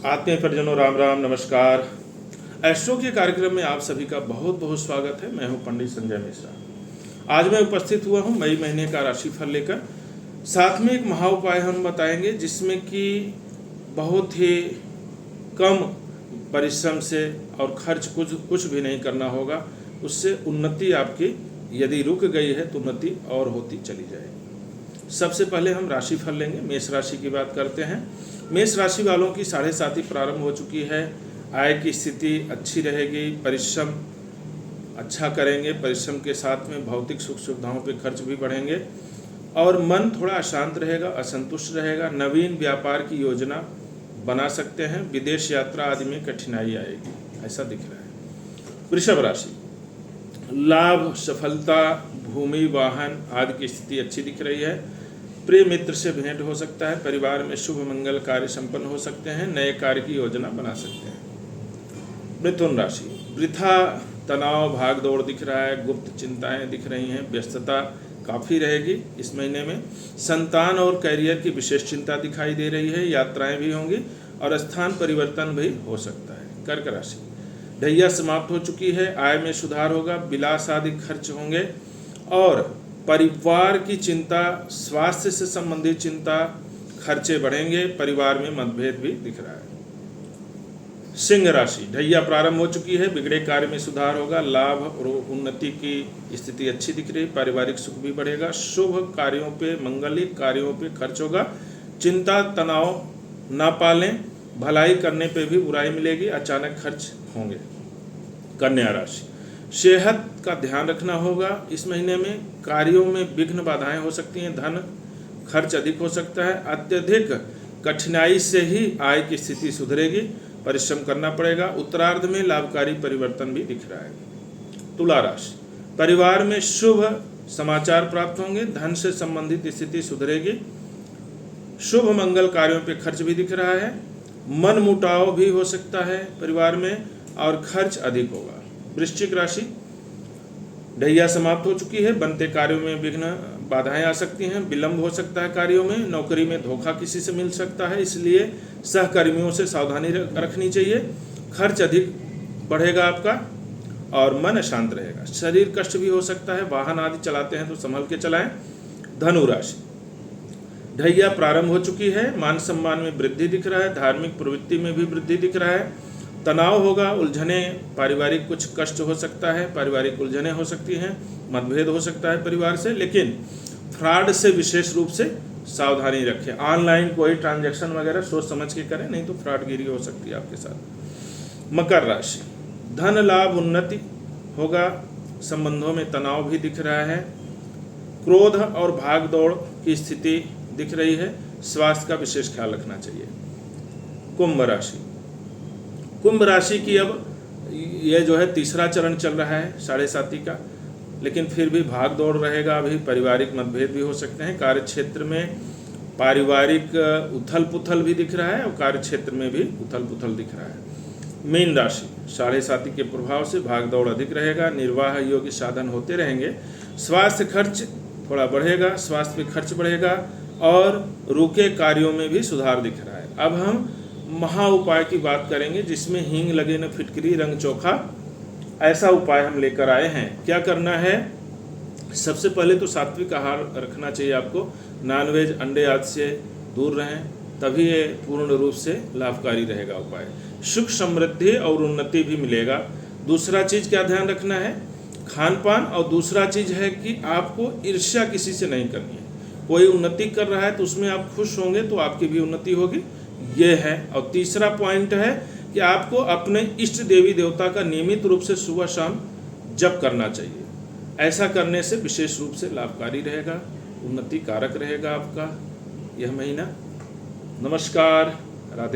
आत्मीय परिजनों, राम राम, नमस्कार। एस्ट्रो के कार्यक्रम में आप सभी का बहुत बहुत स्वागत है। मैं हूं पंडित संजय मिश्रा। आज मैं उपस्थित हुआ हूं मई महीने का राशिफल लेकर। साथ में एक महा उपाय हम बताएंगे जिसमें कि बहुत ही कम परिश्रम से और खर्च कुछ भी नहीं करना होगा। उससे उन्नति आपकी यदि रुक गई है तो उन्नति और होती चली जाएगी। सबसे पहले हम राशिफल लेंगे। मेष राशि की बात करते हैं। मेष राशि वालों की 7.5 प्रारंभ हो चुकी है। आय की स्थिति अच्छी रहेगी, परिश्रम अच्छा करेंगे। परिश्रम के साथ में भौतिक सुख सुविधाओं पे खर्च भी बढ़ेंगे और मन थोड़ा अशांत रहेगा, असंतुष्ट रहेगा। नवीन व्यापार की योजना बना सकते हैं। विदेश यात्रा आदि में कठिनाई आएगी, ऐसा दिख रहा है। वृषभ राशि, लाभ, सफलता, भूमि, वाहन आदि की स्थिति अच्छी दिख रही है। प्रिय मित्र से भेंट हो सकता है। परिवार में शुभ मंगल कार्य संपन्न हो सकते हैं। नए कार्य की योजना बना सकते हैं। मिथुन राशि, वृथा तनाव, भाग दौड़ दिख रहा है। गुप्त चिंताएं दिख रही हैं। व्यस्तता काफ़ी रहेगी इस महीने में। संतान और करियर की विशेष चिंता दिखाई दे रही है। यात्राएं भी होंगी और स्थान परिवर्तन भी हो सकता है। कर्क राशि, ढैया समाप्त हो चुकी है। आय में सुधार होगा। विलास आदि खर्च होंगे और परिवार की चिंता, स्वास्थ्य से संबंधित चिंता, खर्चे बढ़ेंगे। परिवार में मतभेद भी दिख रहा है। सिंह राशि, ढैया प्रारंभ हो चुकी है। बिगड़े कार्य में सुधार होगा। लाभ और उन्नति की स्थिति अच्छी दिख रही है। पारिवारिक सुख भी बढ़ेगा। शुभ कार्यों पे, मंगलिक कार्यों पे खर्च होगा। चिंता तनाव ना पालें। भलाई करने पे भी बुराई मिलेगी। अचानक खर्च होंगे। कन्या राशि, सेहत का ध्यान रखना होगा इस महीने में। कार्यों में विघ्न बाधाएं हो सकती हैं। धन खर्च अधिक हो सकता है। अत्यधिक कठिनाई से ही आय की स्थिति सुधरेगी। परिश्रम करना पड़ेगा। उत्तरार्ध में लाभकारी परिवर्तन भी दिख रहा है। तुला राशि, परिवार में शुभ समाचार प्राप्त होंगे। धन से संबंधित स्थिति सुधरेगी। शुभ मंगल कार्यों पे खर्च भी दिख रहा है। मन मुटाव भी हो सकता है परिवार में और खर्च अधिक होगा। वृश्चिक राशि, ढैया समाप्त हो चुकी है। बनते कार्यों में विघ्न बाधाएं आ सकती हैं। विलंब हो सकता है कार्यों में। नौकरी में धोखा किसी से मिल सकता है, इसलिए सहकर्मियों से सावधानी रखनी चाहिए। खर्च अधिक बढ़ेगा आपका और मन अशांत रहेगा। शरीर कष्ट भी हो सकता है। वाहन आदि चलाते हैं तो संभल के चलाएं। धनु राशि, ढैया प्रारंभ हो चुकी है। मान सम्मान में वृद्धि दिख रहा है। धार्मिक प्रवृत्ति में भी वृद्धि दिख रहा है। तनाव होगा, उलझने, पारिवारिक कुछ कष्ट हो सकता है। पारिवारिक उलझने हो सकती हैं। मतभेद हो सकता है परिवार से, लेकिन फ्रॉड से विशेष रूप से सावधानी रखें। ऑनलाइन कोई ट्रांजैक्शन वगैरह सोच समझ के करें, नहीं तो फ्रॉडगिरी हो सकती है आपके साथ। मकर राशि, धन लाभ, उन्नति होगा। संबंधों में तनाव भी दिख रहा है। क्रोध और भाग दौड़ की स्थिति दिख रही है। स्वास्थ्य का विशेष ख्याल रखना चाहिए। कुंभ राशि, कुंभ राशि की अब ये जो है तीसरा चरण चल रहा है 7.5 का, लेकिन फिर भी भाग दौड़ रहेगा। अभी पारिवारिक मतभेद भी हो सकते हैं। कार्य क्षेत्र में पारिवारिक उथल पुथल भी दिख रहा है और कार्य क्षेत्र में भी उथल पुथल दिख रहा है। मीन राशि, 7.5 के प्रभाव से भाग दौड़ अधिक रहेगा। निर्वाह योग्य साधन होते रहेंगे। स्वास्थ्य खर्च थोड़ा बढ़ेगा। स्वास्थ्य पे खर्च बढ़ेगा और रुके कार्यों में भी सुधार दिख रहा है। अब हम महा उपाय की बात करेंगे जिसमें हींग लगे न फिटकरी रंग चोखा, ऐसा उपाय हम लेकर आए हैं। क्या करना है? सबसे पहले तो सात्विक आहार रखना चाहिए आपको। नॉनवेज, अंडे आदि से दूर रहें, तभी ये पूर्ण रूप से लाभकारी रहेगा उपाय। सुख समृद्धि और उन्नति भी मिलेगा। दूसरा चीज़ क्या ध्यान रखना है? खान पान। और दूसरा चीज़ है कि आपको ईर्ष्या किसी से नहीं करनी है। कोई उन्नति कर रहा है तो उसमें आप खुश होंगे तो आपकी भी उन्नति होगी, ये है। और तीसरा पॉइंट है कि आपको अपने इष्ट देवी देवता का नियमित रूप से सुबह शाम जप करना चाहिए। ऐसा करने से विशेष रूप से लाभकारी रहेगा, उन्नति कारक रहेगा आपका यह महीना। नमस्कार, राधे।